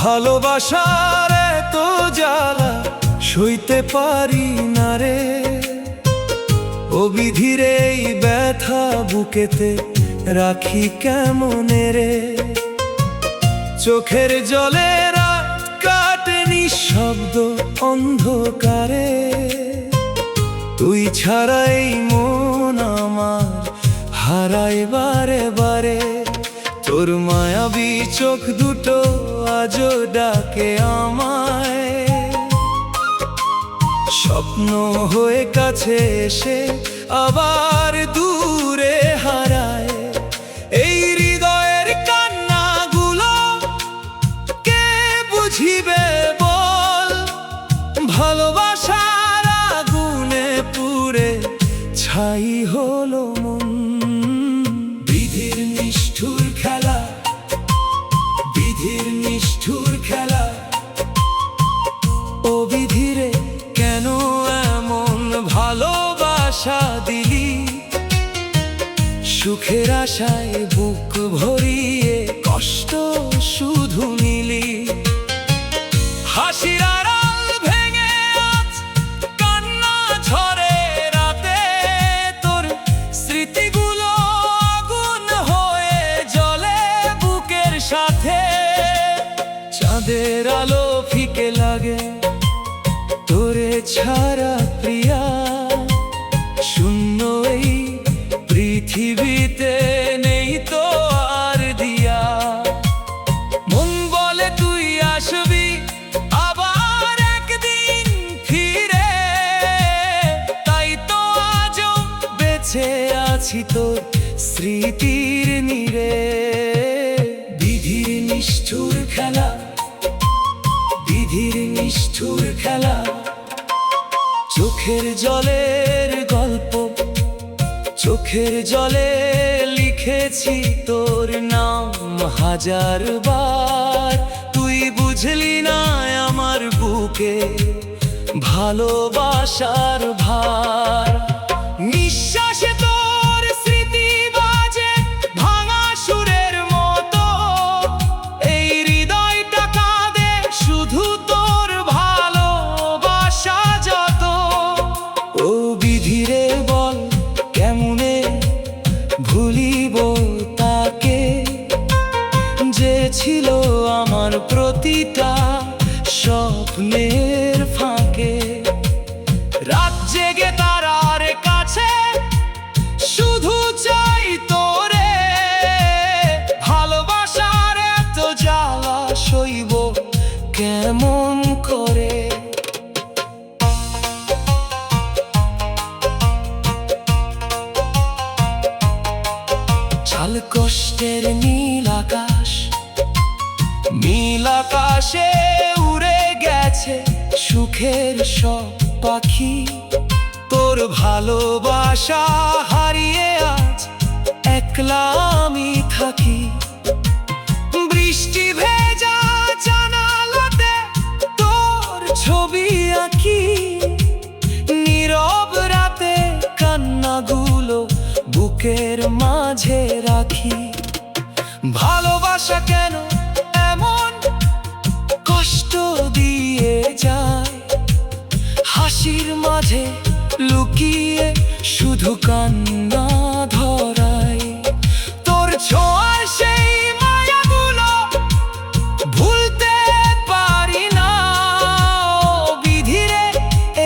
ভালোবাসার এত জ্বালা সইতে পারি না রে, ও বিধির এই ব্যথা বুকেতে রাখি কেমনে রে। চোখের জলে রাত কাটে নিঃশব্দ অন্ধকারে, তুই ছাড়াই মন আমার হারায় বারে বারে। তোর মায়াবী চোখ দুটো আজও ডাকে আমায়, স্বপ্ন হয়ে কাছে এসে আবার দূরে হারায়। এই হৃদয়ের কান্নাগুলো কে বুঝিবে বল, ভালোবাসার আগুনে পুড়ে ছাই হলো মন। বিধির নিষ্ঠুর খেলা, বিধির নিষ্ঠুর খেলা, ও বিধিরে কেন এমন ভালোবাসা দিলি। সুখের আশায় বুক ভরিয়ে কষ্ট শুধু নিলি। হাসির আড়াল ভেঙে আজ কান্না ঝরে রাতে, তোর স্মৃতিগুলো আগুন হয়ে জ্বলে বুকের সাথে। চাঁদের আলো ফিকে লাগে তোরে ছাড়া প্রিয়া, শূন্য এই পৃথিবীতে নেই তো আর দিয়া। মন বলে তুই আসবি আবার একদিন ফিরে, তাই তো আজও বেঁচে আছি তোর স্মৃতির নীড়ে। বিধির নিষ্ঠুর খেলা, বিধির নিষ্ঠুর খেলা, চোখের জলের গল্প, চোখের জলে লিখেছি তোর নাম হাজার বার। তুই বুঝলি না আমার বুকে ভালোবাসার ভার। নিঃশ্বাসে তোর স্মৃতি বাজে ভাঙা সুরের মতো, এই হৃদয়টা কাঁদে শুধু তোর ভালোবাসা যত। ও বিধিরে বল কেমনে ভুলিব তাকে, যে ছিল আমার প্রতিটা স্বপ্নের ফাঁকে। রাত জেগে তারার কাছে শুধু চাই তোরে, ভালোবাসার এত জ্বালা সইব কেমন করে। চাল কষ্টের নীল আকাশ, নীল আকাশে উড়ে গেছে সুখের সব পাখি। তোর ভালোবাসা হারিয়ে আজ একলা আমি থাকি। বৃষ্টি ভেজা জানালাতে তোর ছবি আঁকি, নীরব রাতে কান্নাগুলো বুকের মাঝে রাখি। ভালোবাসা কেন এমন কষ্ট দিয়ে যায়, হাসির মাঝে লুকিয়ে শুধু কান্না ধরায়। তোর ছোঁয়ার সেই মায়াগুলো ভুলতে পারি না, বিধিরে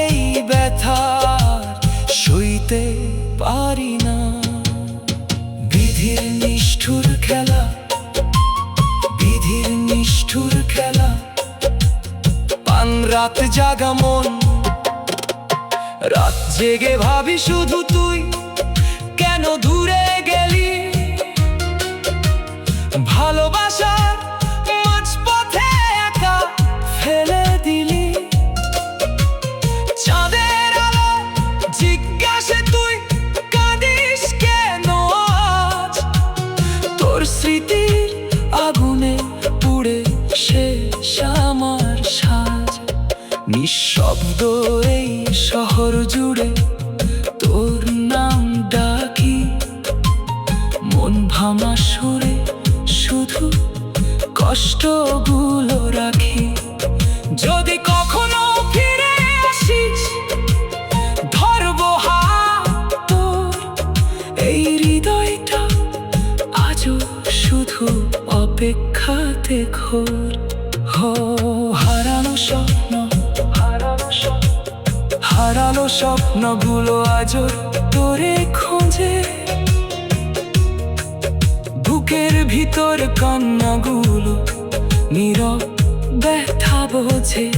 এই ব্যথা সইতে পারি না। বিধির নিষ্ঠুর খেলা, বিধির নিষ্ঠুর খেলা, পান রাত জাগা মন, রাত জেগে ভাবি শুধু তুই কেন দূরে গেলি। শব্দ এই শহর জুড়ে তোর নাম ডাকি, মন ভাঙা সুরে শুধু কষ্টগুলো রাখি। যদি কখনো ফিরে আসিস ধরবো হাত তোর, এই হৃদয়টা আজও শুধু অপেক্ষাতে ঘোর। হারানো স্বপ্ন, হারানো স্বপ্নগুলো আজও তোরে খোঁজে, বুকের ভিতর কান্নাগুলো নীরব ব্যথা বোঝে।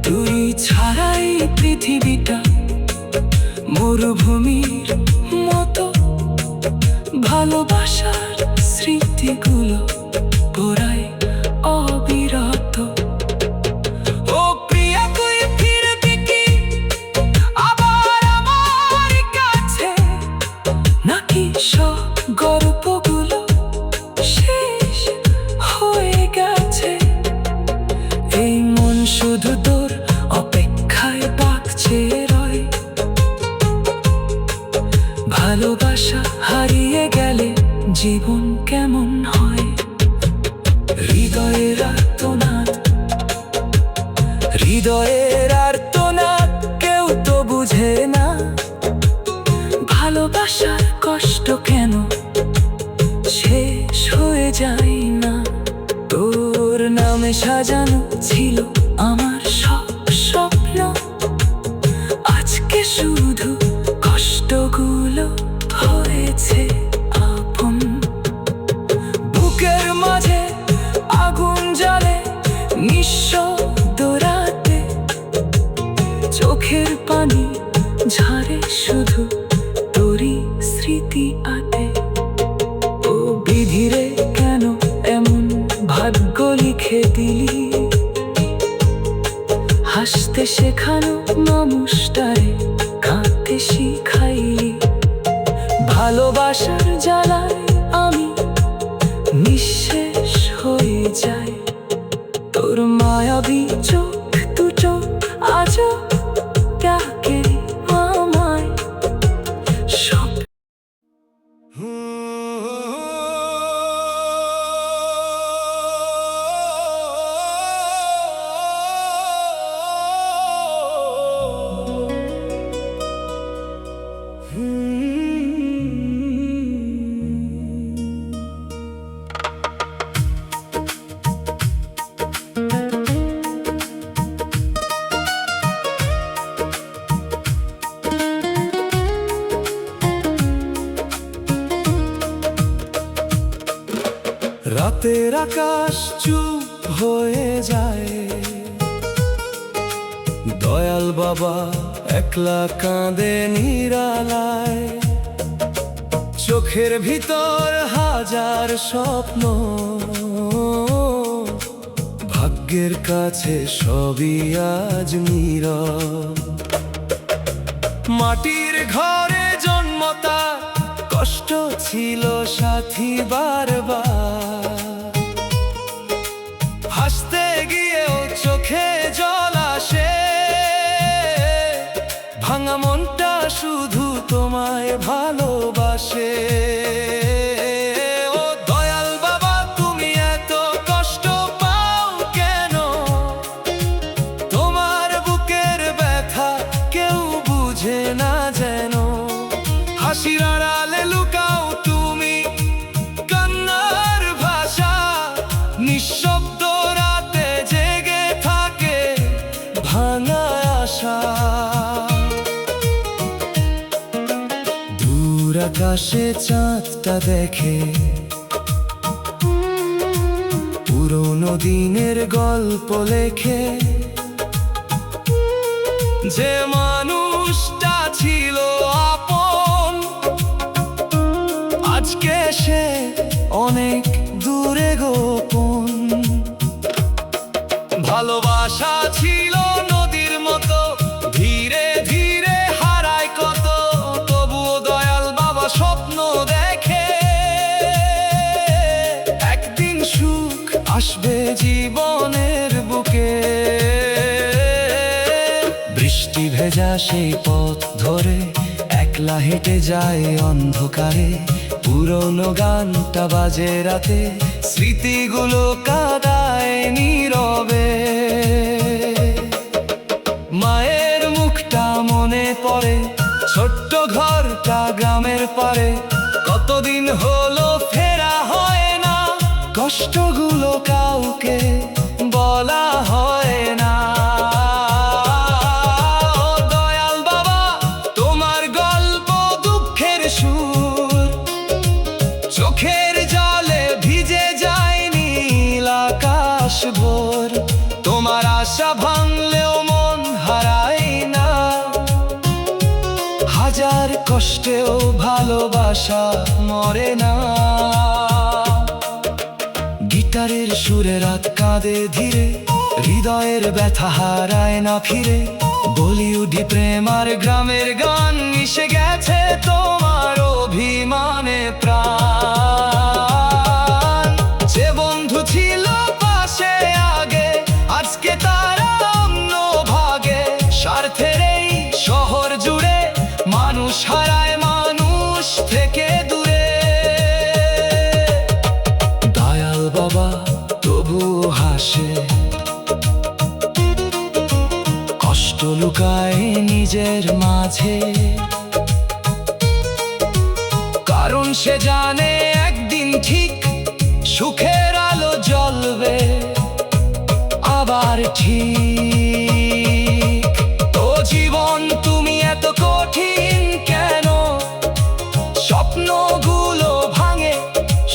তুই ছাড়াই পৃথিবীটা মরুভূমির মতো, ভালোবাসার স্মৃতিগুলো পোড়ায় অবিরত। ও প্রিয়া তুই ফিরবি কি আবার আমার কাছে, নাকি সব গল্পগুলো শেষ হয়ে গেছে? এই মন শুধু তোর অপেক্ষায় বাঁচছে রয়। ভালোবাসা হারিয়ে গেলে জীবন কেমন হয়? হৃদয়ের আর্তনাদ, হৃদয়ের আর্তনাদ কেউ তো বুঝে না। ভালোবাসার কষ্ট কেন শেষ হয়ে যায় না? তোর নামে সাজানো ছিল আমার সব স্বপ্ন, আজকে শুধু কষ্টগুলো হয়েছে আপন। বুকের মাঝে আগুন জ্বলে নিঃশব্দ রাতে, চোখের পানি ঝরে শুধু তোরই স্মৃতি আতে। ও বিধিরে কেন এমন ভাগ্য লিখে দিলি, হাসতে শেখানো মানুষটারে কাঁদতে শিখাইলি। ভালোবাসার জ্বালায় আমি নিঃশেষ হয়ে যাই, তোর মায়াবী চোখ দুটো আজও ডাকে আমায়। সব রাতের আকাশ চুপ হয়ে যায়, দয়াল বাবা একলা কাঁদে নিরালায়। চোখের ভিতর হাজার স্বপ্ন, ভাগ্যের কাছে সবই আজ নীরব। মাটির ঘরে জন্ম তার, কষ্ট ছিল সাথী বারবার। হাসতে গিয়েও চোখে জল আসে, ভাঙা মনটা শুধু তোমায় ভালোবাসে। ও দয়াল বাবা তুমি এত কষ্ট পাও কেন? তোমার বুকের ব্যথা কেউ বুঝে না যেন। হাসির আড়ালে লুকাও তুমি কান্নার ভাষা, নিঃশব্দ রাতে জেগে থাকে ভাঙা আশা। দূর আকাশে চাঁদটা দেখে, পুরোনো দিনের গল্প লেখে। যে মানুষটা ছিল আপন, আজকে সে অনেক দূরে গোপন। ভালোবাসা ছিল নদীর মতো, ধীরে ধীরে হারায় কত। তবুও দয়াল বাবা স্বপ্ন দেখে, একদিন সুখ আসবে জীবনের বুকে। সেই পথ ধরে একলা হেঁটে যায় অন্ধকারে, পুরনো গানটা বাজে রাতে, স্মৃতিগুলো কাঁদায় নীরবে। মায়ের মুখটা মনে পড়ে, ছোট্ট ঘরটা গ্রামের পারে, কতদিন হলো ফেরা হয় না, কষ্টগুলো কাউকে বলা হয় না। ও দয়াল বাবা, তোমার গল্প দুঃখের সুর, চোখের জলে ভিজে যায় নীল আকাশ ভোর। তোমার আশা ভাঙলেও মন হারায় না, হাজার কষ্টেও ভালোবাসা মরে না। গিটারের সুরে রাত কাঁদে ধীরে, হৃদয়ের ব্যথা হারায় না ফিরে। বলিউডি প্রেম আর গ্রামের গান মিশে গেছে তোমার অভিমানে প্রাণ। যে বন্ধু ছিল পাশে আগে, আজকে তারা অন্য ভাগে। স্বার্থের এই শহর জুড়ে মানুষ হারায় মানুষ থেকে দূরে। দয়াল বাবা তবুও হাসে, কষ্ট লুকায় নিজের মাঝে, কারণ সে জানে একদিন ঠিক সুখের আলো জ্বলবে আবার ঠিক। ও জীবন তুমি এত কঠিন কেন, স্বপ্নগুলো ভাঙে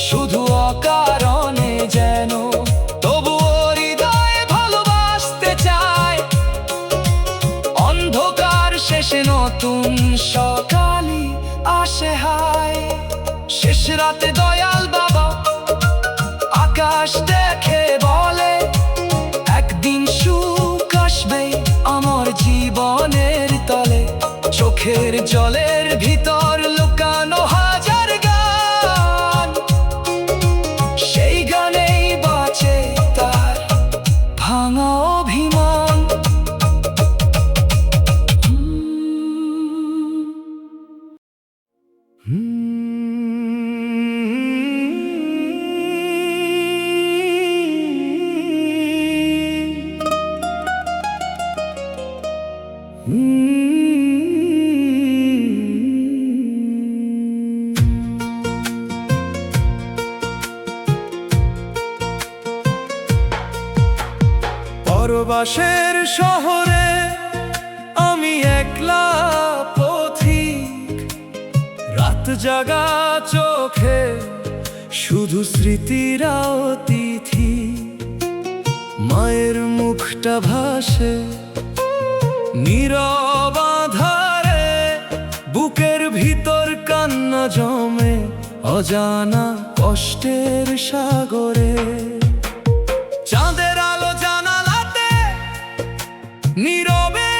শুধু অকারণে যেন। তবুও হৃদয় ভালোবাসতে চায়, অন্ধকার শেষে নতুন সকালই আসে হায়। শেষ রাতে দয়াল বাবা আকাশ দেখে বলে, একদিন সুখ আসবে আমার জীবনের তলে। চোখের জলের ভিতর লুকানো হাজার গান, সেই গানেই বাঁচে তার ভাঙা অভিমান। পরবাসের শহরে আমি একলা পথিক, রাত জাগা চোখে শুধু স্মৃতিরা অতিথি। মায়ের মুখটা ভাসে নীরব আঁধারে, বুকের ভিতর কান্না জমে অজানা কষ্টের সাগরে। চাঁদের আলো জানালাতে নীরবে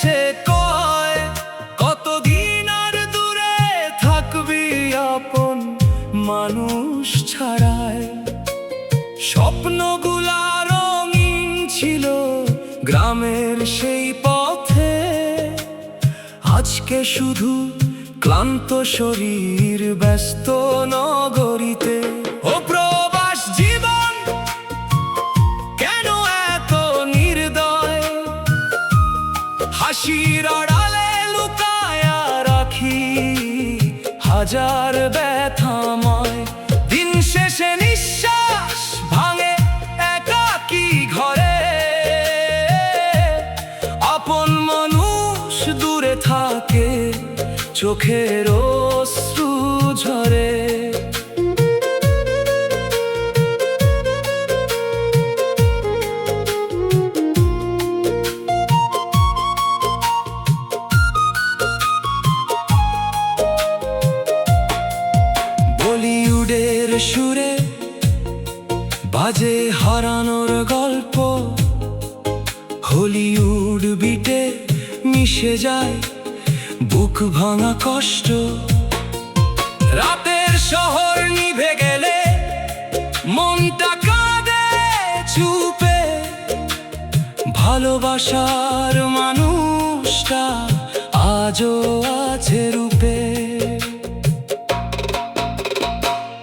সে কয়, কতদিন আর দূরে থাকবি আপন মানুষ ছাড়ায়। স্বপ্নগুলা রঙিন ছিল গ্রামের সেই পথে, আজকে শুধু ক্লান্ত শরীর ব্যস্ত নগরীতে। ও প্রবাস জীবন কেন এত নির্দয়, হাসির আড়ালে লুকায়া রাখি হাজার ব্যথাময়। দিন শেষে নিঃশ্বাস ভাঙে একাকী ঘরে, আপন মানুষ দূরে থাকে চোখের অশ্রু ঝরে। বলিউডের সুরে বাজে হারানোর গল্প, হলিউড বিটে মিশে যায় বুক ভাঙা কষ্ট। রাতের শহর নিভে গেলে মনটা কাঁদে চুপে, ভালোবাসার মানুষ মানুষটা আজও আছে রূপে।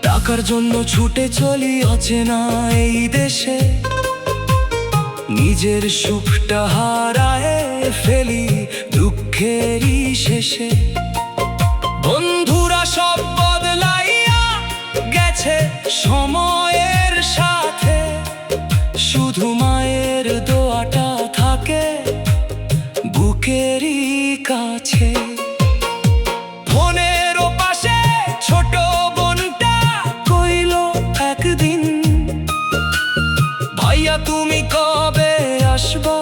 টাকার জন্য ছুটে চলি অচেনা এই দেশে, নিজের সুখটা হারায় ফেলি দুঃখেরই শেষে। বন্ধুরা সব বদলাইয়া গেছে সময়ের সাথে, শুধু মায়ের দোয়াটা থাকে বুকেরই কাছে। ফোনের পাশে ছোট বোনটা কইল একদিন, ভাইয়া তুমি কবে আসবা,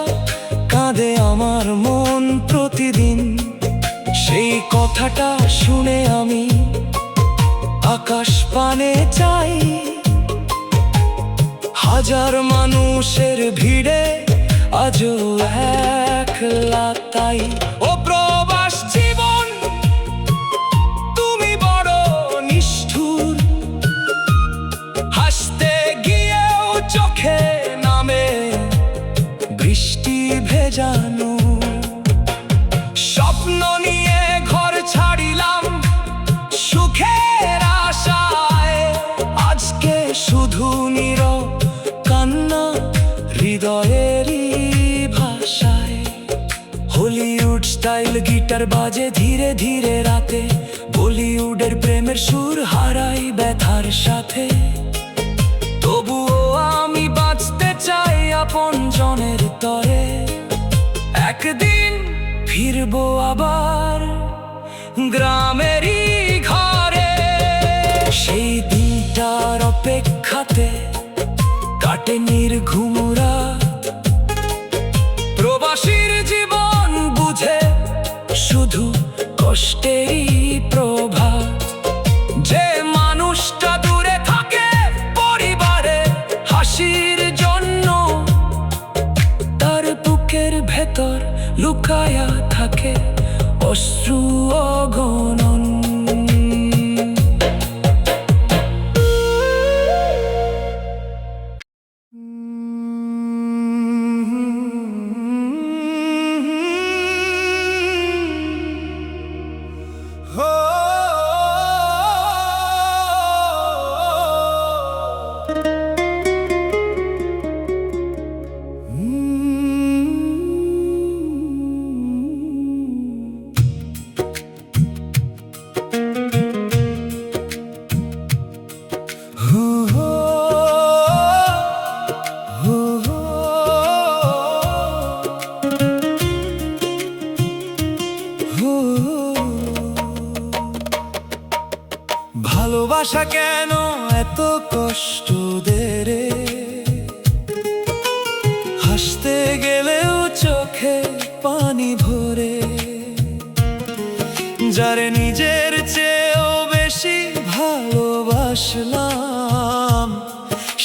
কাঁদে আমার মন প্রতিদিন। সেই কথাটা শুনে আমি আকাশ পানে চাই, হাজার মানুষের ভিড়ে আজও একলা তাই। ও প্রবাস জীবন তুমি বড় নিষ্ঠুর, হাসতে গিয়েও চোখে নামে বৃষ্টি ভেজানো। স্বপ্ন নিয়ে ঘর ছাড়িলাম সুখের আশায়, আজকে শুধু নীরব কান্না হৃদয়েরই ভাষায়। হলিউড স্টাইল গিটার বাজে ধীরে ধীরে রাতে, বলিউডের প্রেমের সুর হারাই ব্যথার সাথে। তবুও আমি বাঁচতে চাই আপন জনের তরে, একদিন ফিরবো আবার গ্রামেরই ঘরে। সেই দিনটার অপেক্ষাতে কাটে নির্ঘুম রাত, প্রবাসীর জীবন বুঝে শুধু কষ্টেরই প্রভাত। যে মানুষটা দূরে থাকে পরিবারে হাসির জন্য, তার বুকের ভেতর লুকায়া থাকে অশ্রু অগণন। ভালোবাসা কেন এত কষ্ট দেয় রে, হাসতে গেলেও চোখে পানি ভরে। যারে নিজের চেয়েও বেশি ভালোবাসলাম,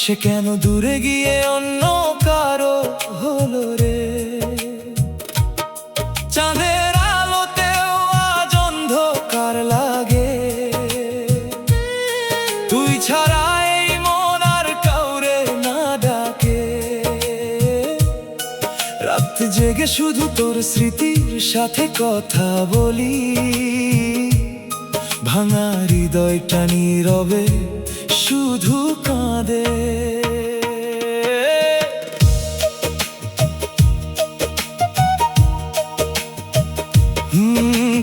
সে কেন দূরে গিয়ে অন্য কারো হলো রে। চাঁদের আলোতেও আজ অন্ধকার লাগে, তুই ছাড়া এই মন আর কাউরে না ডাকে। রাত জেগে শুধু তোর স্মৃতির সাথে কথা বলি, ভাঙা হৃদয়টা নীরবে শুধু কাঁদে।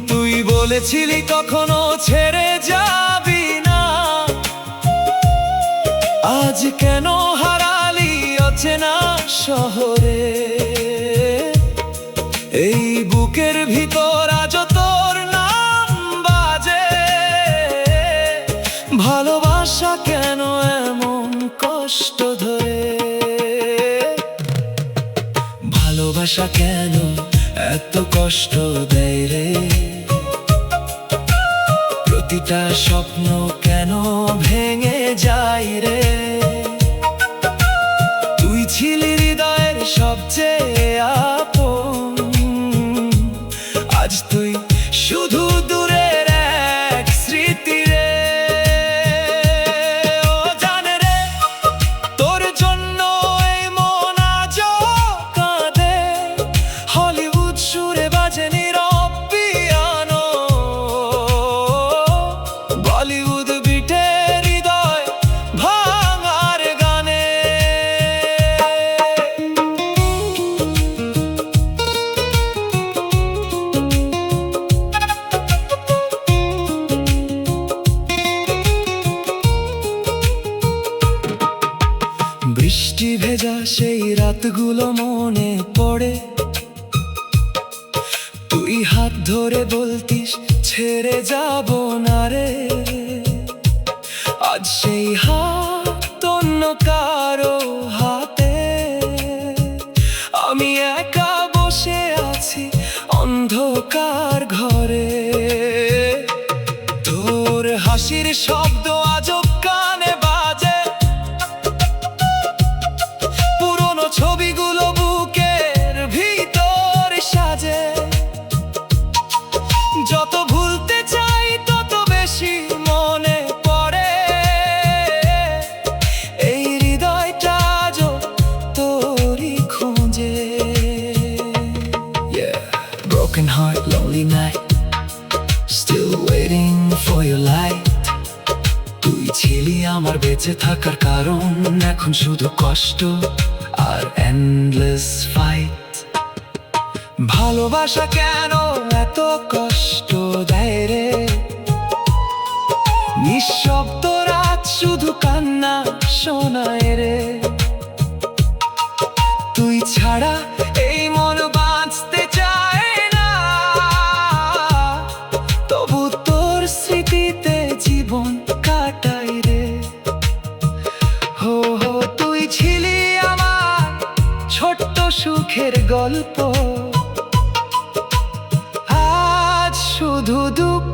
তুই বলেছিলি কখনো ছেড়ে যাবি না, আজ কেন হারালি অচেনা শহরে। এই বুকের ভিতর আজ তোর নাম বাজে, ভালোবাসা কেন এমন কষ্ট ধরে। ভালোবাসা কেন এত কষ্ট দেয় রে, প্রতিটা স্বপ্ন কেন ভেঙে যায় রে। তুই ছিলি হৃদয়ের সবচেয়ে আপন, আজ তুই শুধু দূরের এক স্মৃতি রে। ও জানে রে, তোর জন্য এই মন আজও কাঁদে, হলিউড সুরে বাজে নীরবে রাতগুলো মনে পড়ে, তুই হাত ধরে বলতিস ছেড়ে যাব না রে। আজ সেই হাত অন্য কারো হাতে, আমি একা বসে আছি অন্ধকার ঘরে। তোর হাসির শব্দ আজব কানে বাজে, পুরনো ছবিগুলো বুকের ভিতর সাজে। যত ভুলতে চাই তত বেশি মনে পড়ে, এই হৃদয়টা আজও তোরই খোঁজে। Broken heart, lonely night, still waiting for your light. তুই ছিলি আমার বেঁচে থাকার কারণ, এখন শুধু কষ্ট আর endless fight. ভালোবাসা কেন এত কষ্ট দেয় রে, নিঃশব্দ রাত শুধু কান্না শোনায় রে। তুই ছাড়া এই মন বাঁচতে চায় না, তবু তোর স্মৃতিতে জীবন কাটাই রে। হো হো, তুই ছিলি আমার ছোট্ট সুখের গল্প, শুধু দুঃখ